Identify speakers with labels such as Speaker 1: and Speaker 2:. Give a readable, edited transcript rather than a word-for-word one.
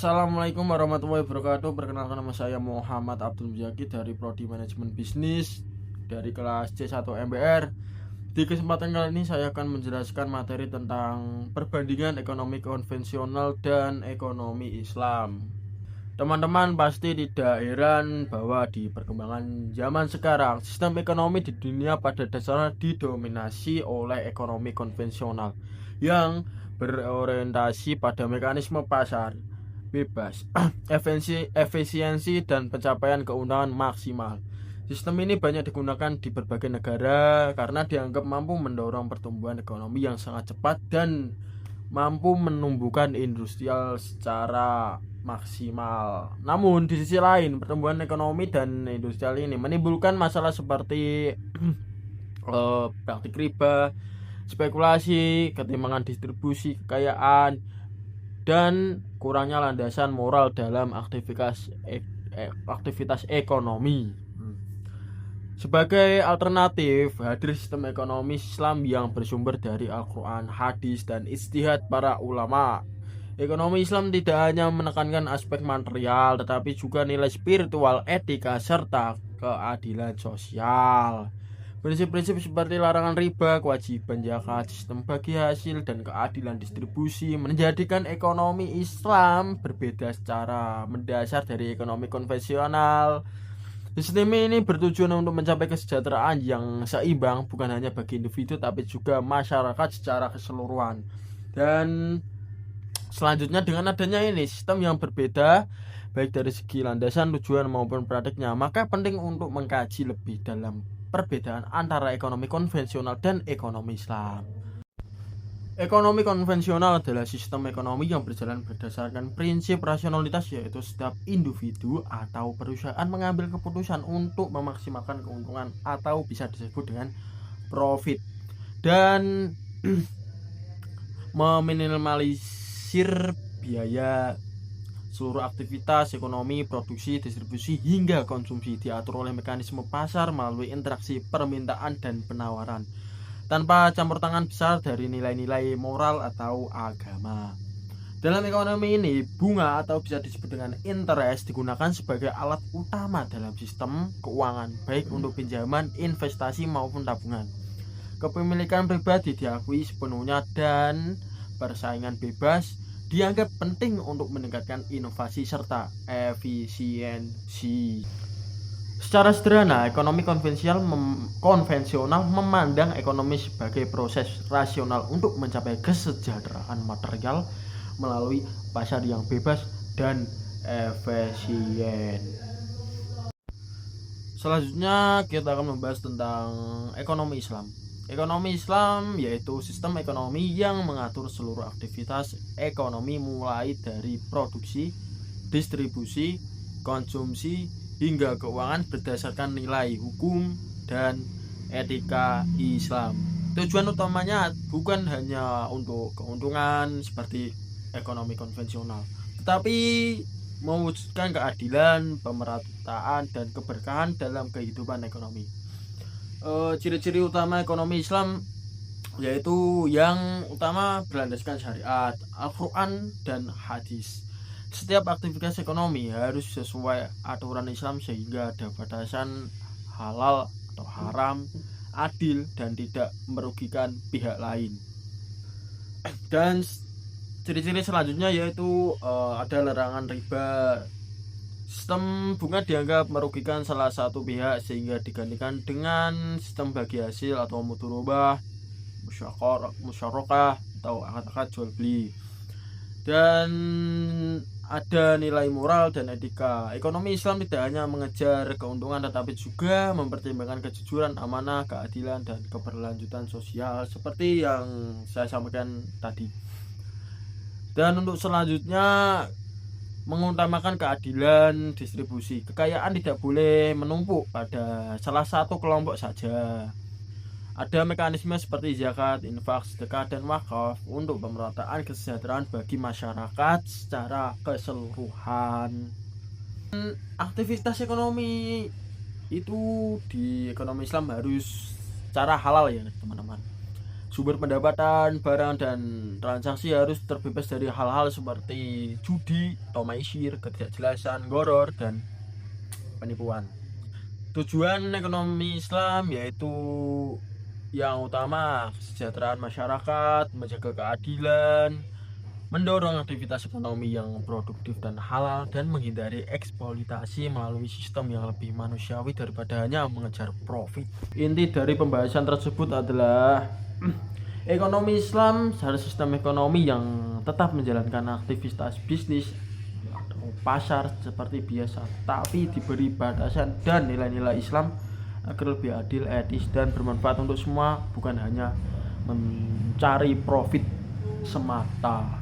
Speaker 1: Assalamualaikum warahmatullahi wabarakatuh. Perkenalkan, nama saya Muhammad Abdul Muzaki dari Prodi Manajemen Bisnis dari kelas C1 MBR. Di kesempatan kali ini saya akan menjelaskan materi tentang perbandingan ekonomi konvensional dan ekonomi Islam. Teman-teman pasti tidak heran bahwa di perkembangan zaman sekarang sistem ekonomi di dunia pada dasarnya didominasi oleh ekonomi konvensional yang berorientasi pada mekanisme pasar bebas, efisiensi dan pencapaian keuntungan maksimal. Sistem ini banyak digunakan di berbagai negara karena dianggap mampu mendorong pertumbuhan ekonomi yang sangat cepat dan mampu menumbuhkan industrial secara maksimal. Namun di sisi lain, pertumbuhan ekonomi dan industrial ini menimbulkan masalah seperti praktik riba, spekulasi, ketimpangan distribusi kekayaan, dan kurangnya landasan moral dalam aktivitas ekonomi. Sebagai alternatif, hadir sistem ekonomi Islam yang bersumber dari Al-Quran, hadis, dan ijtihad para ulama. Ekonomi Islam tidak hanya menekankan aspek material, tetapi juga nilai spiritual, etika, serta keadilan sosial. Prinsip-prinsip seperti larangan riba, kewajiban zakat, sistem bagi hasil, dan keadilan distribusi menjadikan ekonomi Islam berbeda secara mendasar dari ekonomi konvensional. Sistem ini bertujuan untuk mencapai kesejahteraan yang seimbang bukan hanya bagi individu tapi juga masyarakat secara keseluruhan. Dan selanjutnya, dengan adanya ini sistem yang berbeda baik dari segi landasan, tujuan maupun praktiknya, maka penting untuk mengkaji lebih dalam perbedaan antara ekonomi konvensional dan ekonomi Islam. Ekonomi konvensional adalah sistem ekonomi yang berjalan berdasarkan prinsip rasionalitas, yaitu setiap individu atau perusahaan mengambil keputusan untuk memaksimalkan keuntungan atau bisa disebut dengan profit dan meminimalisir biaya seluruh aktivitas ekonomi, produksi, distribusi, hingga konsumsi diatur oleh mekanisme pasar melalui interaksi permintaan dan penawaran tanpa campur tangan besar dari nilai-nilai moral atau agama. Dalam ekonomi ini, bunga atau bisa disebut dengan interest digunakan sebagai alat utama dalam sistem keuangan, baik untuk pinjaman, investasi maupun tabungan. Kepemilikan pribadi diakui sepenuhnya dan persaingan bebas dianggap penting untuk meningkatkan inovasi serta efisiensi. Secara sederhana, ekonomi konvensional memandang ekonomi sebagai proses rasional untuk mencapai kesejahteraan material melalui pasar yang bebas dan efisien. Selanjutnya kita akan membahas tentang ekonomi Islam. Ekonomi Islam yaitu sistem ekonomi yang mengatur seluruh aktivitas ekonomi mulai dari produksi, distribusi, konsumsi, hingga keuangan berdasarkan nilai hukum dan etika Islam. Tujuan utamanya bukan hanya untuk keuntungan seperti ekonomi konvensional, tetapi mewujudkan keadilan, pemerataan, dan keberkahan dalam kehidupan ekonomi. Ciri-ciri utama ekonomi Islam yaitu yang utama berlandaskan syariat, Al-Quran, dan hadis. Setiap aktivitas ekonomi harus sesuai aturan Islam sehingga ada batasan halal atau haram, adil, dan tidak merugikan pihak lain. Dan ciri-ciri selanjutnya yaitu ada larangan riba. Sistem bunga dianggap merugikan salah satu pihak sehingga digantikan dengan sistem bagi hasil atau mudharabah, musyarakah atau akad-akad jual beli. Dan ada nilai moral dan etika. Ekonomi Islam tidak hanya mengejar keuntungan tetapi juga mempertimbangkan kejujuran, amanah, keadilan, dan keberlanjutan sosial seperti yang saya sampaikan tadi. Dan untuk selanjutnya, mengutamakan keadilan distribusi. Kekayaan tidak boleh menumpuk pada salah satu kelompok saja. Ada mekanisme seperti zakat, infak, sedekah, dan wakaf untuk pemerataan kesejahteraan bagi masyarakat secara keseluruhan. Aktivitas ekonomi itu di ekonomi Islam harus secara halal ya teman-teman. Sumber pendapatan, barang, dan transaksi harus terbebas dari hal-hal seperti judi, tomaisir, ketidakjelasan, goror, dan penipuan. Tujuan ekonomi Islam yaitu yang utama kesejahteraan masyarakat, menjaga keadilan, mendorong aktivitas ekonomi yang produktif dan halal, dan menghindari eksploitasi melalui sistem yang lebih manusiawi daripada hanya mengejar profit. Inti dari pembahasan tersebut adalah ekonomi Islam adalah sistem ekonomi yang tetap menjalankan aktivitas bisnis atau pasar seperti biasa, tapi diberi batasan dan nilai-nilai Islam agar lebih adil, etis, dan bermanfaat untuk semua, bukan hanya mencari profit semata.